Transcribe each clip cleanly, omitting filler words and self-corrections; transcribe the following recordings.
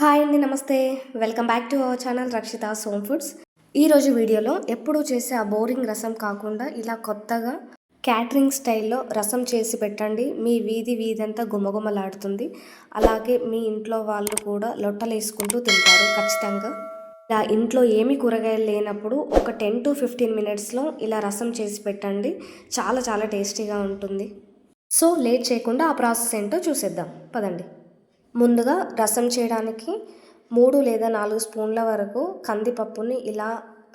Hi అండి, నమస్తే. Welcome back to our channel Rakshita's home foods. ఈరోజు వీడియోలో ఎప్పుడూ చేసే ఆ బోరింగ్ రసం కాకుండా ఇలా కొత్తగా క్యాటరింగ్ స్టైల్లో రసం చేసి పెట్టండి. మీ వీధంతా గుమగుమలాడుతుంది. అలాగే మీ ఇంట్లో వాళ్ళు కూడా లొట్టలేసుకుంటూ తింటారు ఖచ్చితంగా. ఇలా ఇంట్లో ఏమీ కూరగాయలు లేనప్పుడు ఒక 10 to 15 మినిట్స్లో ఇలా రసం చేసి పెట్టండి. చాలా చాలా టేస్టీగా ఉంటుంది. సో లేట్ చేయకుండా ఆ ప్రాసెస్ ఏంటో చూసేద్దాం పదండి. ముందుగా రసం చేయడానికి 3 లేదా 4 స్పూన్ల వరకు కందిపప్పుని ఇలా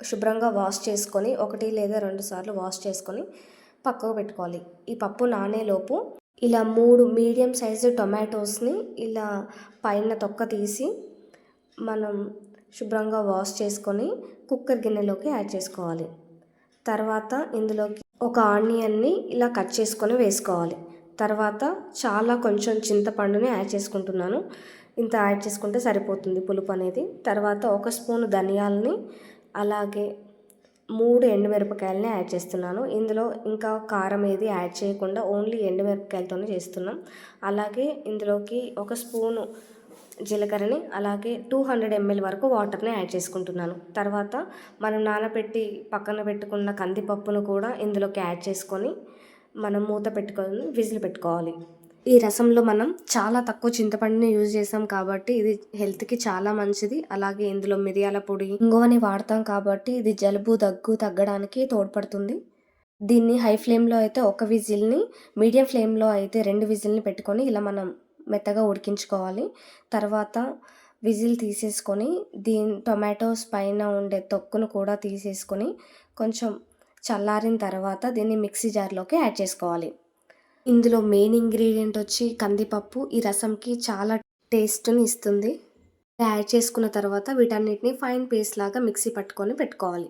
శుభ్రంగా వాష్ చేసుకొని 1 లేదా 2 సార్లు వాష్ చేసుకొని పక్కకు పెట్టుకోవాలి. ఈ పప్పు నానేలోపు ఇలా 3 మీడియం సైజు టొమాటోస్ని ఇలా పైన తొక్క తీసి మనం శుభ్రంగా వాష్ చేసుకొని కుక్కర్ గిన్నెలోకి యాడ్ చేసుకోవాలి. తర్వాత ఇందులోకి ఒక ఆనియన్ని ఇలా కట్ చేసుకొని వేసుకోవాలి. తర్వాత కొంచెం చింతపండుని యాడ్ చేసుకుంటున్నాను. ఇంత యాడ్ చేసుకుంటే సరిపోతుంది పులుపు అనేది. తర్వాత 1 స్పూను ధనియాలని, అలాగే 3 ఎండుమిరపకాయలని యాడ్ చేస్తున్నాను. ఇందులో ఇంకా కారం ఏది యాడ్ చేయకుండా ఓన్లీ ఎండుమిరపకాయలతోనే చేస్తున్నాం. అలాగే ఇందులోకి 1 స్పూను జీలకర్రని, అలాగే 200 ml వరకు వాటర్ని యాడ్ చేసుకుంటున్నాను. తర్వాత మనం నానబెట్టి పక్కన పెట్టుకున్న కందిపప్పును కూడా ఇందులోకి యాడ్ చేసుకొని మనం మూత పెట్టుకొని విజిల్ పెట్టుకోవాలి. ఈ రసంలో మనం చాలా తక్కువ చింతపండుని యూజ్ చేసాం కాబట్టి ఇది హెల్త్కి చాలా మంచిది. అలాగే ఇందులో మిరియాల పొడి, ఇంగువని వాడతాం కాబట్టి ఇది జలుబు దగ్గు తగ్గడానికి తోడ్పడుతుంది. దీన్ని హై ఫ్లేమ్లో అయితే 1 విజిల్ని, మీడియం ఫ్లేమ్లో అయితే 2 విజిల్ని పెట్టుకొని ఇలా మనం మెత్తగా ఉడికించుకోవాలి. తర్వాత విజిల్ తీసేసుకొని టొమాటోస్ పైన ఉండే తొక్కును కూడా తీసేసుకొని కొంచెం చల్లారిన తర్వాత దీన్ని మిక్సీ జార్లోకి యాడ్ చేసుకోవాలి. ఇందులో మెయిన్ ఇంగ్రీడియంట్ వచ్చి కందిపప్పు. ఈ రసంకి చాలా టేస్ట్ని ఇస్తుంది. యాడ్ చేసుకున్న తర్వాత వీటన్నిటిని ఫైన్ పేస్ట్ లాగా మిక్సీ పట్టుకొని పెట్టుకోవాలి.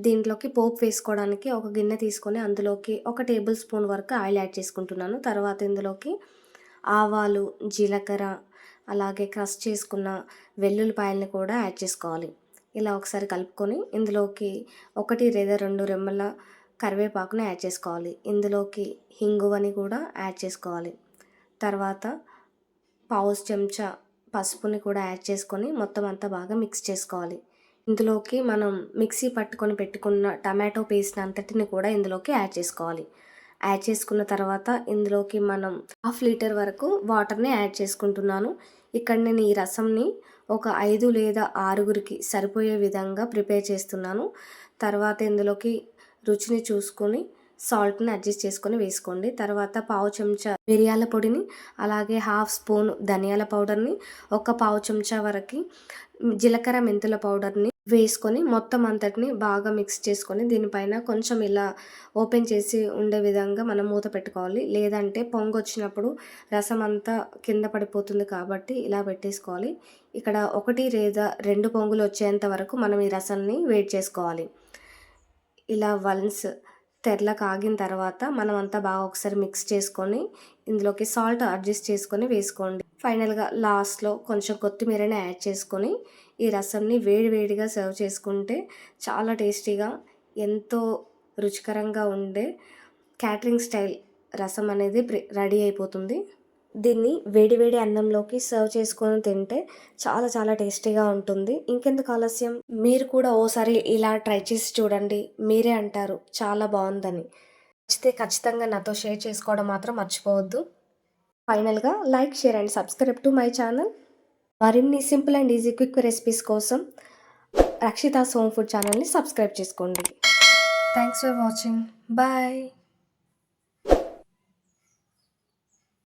దీంట్లోకి పోపు వేసుకోవడానికి ఒక గిన్నె తీసుకొని అందులోకి 1 టేబుల్ స్పూన్ వరకు ఆయిల్ యాడ్ చేసుకుంటున్నాను. తర్వాత ఇందులోకి ఆవాలు, జీలకర్ర, అలాగే క్రష్ చేసుకున్న వెల్లుల్లిపాయలని కూడా యాడ్ చేసుకోవాలి. ఇలా ఒకసారి కలుపుకొని ఇందులోకి 1 లేదా 2 రెమ్మల కరివేపాకుని యాడ్ చేసుకోవాలి. ఇందులోకి హింగువని కూడా యాడ్ చేసుకోవాలి. తర్వాత పావు చెంచా పసుపుని కూడా యాడ్ చేసుకొని మొత్తం అంతా బాగా మిక్స్ చేసుకోవాలి. ఇందులోకి మనం మిక్సీ పట్టుకొని పెట్టుకున్న టమాటో పేస్ట్ అంతటిని కూడా ఇందులోకి యాడ్ చేసుకోవాలి. యాడ్ చేసుకున్న తర్వాత ఇందులోకి మనం 1/2 లీటర్ వరకు వాటర్ని యాడ్ చేసుకుంటున్నాను. ఇక్కడ నేను ఈ రసంని ఒక 5 లేదా 6గురికి సరిపోయే విధంగా ప్రిపేర్ చేస్తున్నాను. తర్వాత ఇందులోకి రుచిని చూసుకొని సాల్ట్ని అడ్జస్ట్ చేసుకొని వేసుకోండి. తర్వాత పావు చెంచా మిరియాల పొడిని, అలాగే 1/2 స్పూన్ ధనియాల పౌడర్ని, ఒక పావు చెంచా వరకు జీలకర్ర మెంతుల పౌడర్ని వేసుకొని మొత్తం అంతటిని బాగా మిక్స్ చేసుకొని దీనిపైన కొంచెం ఇలా ఓపెన్ చేసి ఉండే విధంగా మనం మూత పెట్టుకోవాలి. లేదంటే పొంగు వచ్చినప్పుడు రసం అంతా కింద పడిపోతుంది కాబట్టి ఇలా పెట్టేసుకోవాలి. ఇక్కడ 1 లేదా 2 పొంగులు వచ్చేంత వరకు మనం ఈ రసాన్ని వేడి చేసుకోవాలి. ఇలా వన్స్ తెరల కాగిన తర్వాత మనం అంతా బాగా ఒకసారి మిక్స్ చేసుకొని ఇందులోకి సాల్ట్ అడ్జస్ట్ చేసుకొని వేసుకోండి. ఫైనల్గా లాస్ట్లో కొంచెం కొత్తిమీరని యాడ్ చేసుకొని ఈ రసంని వేడిగా సర్వ్ చేసుకుంటే చాలా టేస్టీగా, ఎంతో రుచికరంగా ఉండే క్యాటరింగ్ స్టైల్ రసం అనేది రెడీ అయిపోతుంది. దీన్ని వేడి అన్నంలోకి సర్వ్ చేసుకొని తింటే చాలా చాలా టేస్టీగా ఉంటుంది. ఇంకెందుకు ఆలస్యం, మీరు కూడా ఓసారి ఇలా ట్రై చేసి చూడండి. మీరే అంటారు చాలా బాగుందని. నచ్చితే ఖచ్చితంగా నాతో షేర్ చేసుకోవడం మాత్రం మర్చిపోవద్దు. ఫైనల్గా like, share and subscribe to my channel. మరిన్ని simple and easy quick recipes కోసం రక్షితాస్ హోమ్ ఫుడ్ ఛానల్ని సబ్స్క్రైబ్ చేసుకోండి. Thanks for watching. బాయ్.